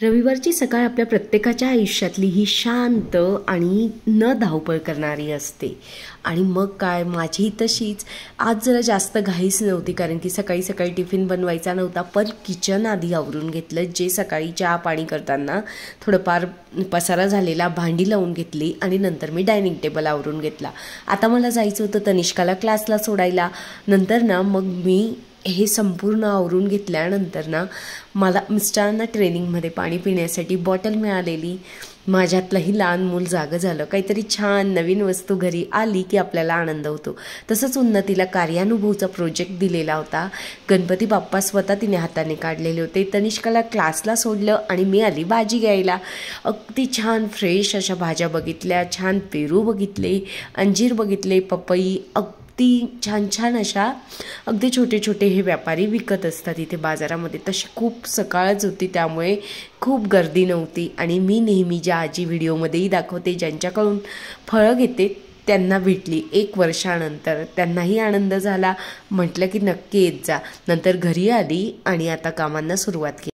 रविवारची सकाळ आपल्या प्रत्येकाच्या आयुष्यातली ही शांत आणि न धावपळ करणारी असते. आणि मग काय, माझी तशीच आज जरा जास्त घाईच नव्हती, कारण की सकाळी सकाळी टिफिन बनवायचा नव्हता. पण किचन आधी आवरून घेतलं, जे सकाळी चहा पाणी करताना थोडंफार पसारा झालेला, भांडी लावून घेतली आणि नंतर मी डायनिंग टेबल आवरून घेतला. आता मला जायचं होतं तनिष्काला क्लासला सोडायला. नंतर ना मग मी हे संपूर्ण आवरून घेतल्यानंतर ना मला मिस्टरांना ट्रेनिंगमध्ये पाणी पिण्यासाठी बॉटल मिळालेली. माझ्यातलंही लहान मूल जागं झालं. काहीतरी छान नवीन वस्तू घरी आली की आपल्याला आनंद होतो. तसंच उन्नतीला कार्यानुभवचा प्रोजेक्ट दिलेला होता. गणपती बाप्पा स्वतः तिने हाताने काढलेले होते. तनिष्काला क्लासला सोडलं आणि मी आली भाजी घ्यायला. अगदी छान फ्रेश अशा भाज्या बघितल्या, छान पेरू बघितले, अंजीर बघितले, पपई, ती छान छान अशा अगदी छोटे छोटे हे व्यापारी विकत असतात इथे बाजारामध्ये. तशी खूप सकाळच होती, त्यामुळे खूप गर्दी नव्हती. आणि मी नेहमी ज्या आजी व्हिडिओमध्येही दाखवते, ज्यांच्याकडून फळं घेते, त्यांना भेटली 1 वर्षानंतर. त्यांनाही आनंद झाला. म्हटलं की नक्की येत जा. नंतर घरी आली आणि आता कामांना सुरुवात केली.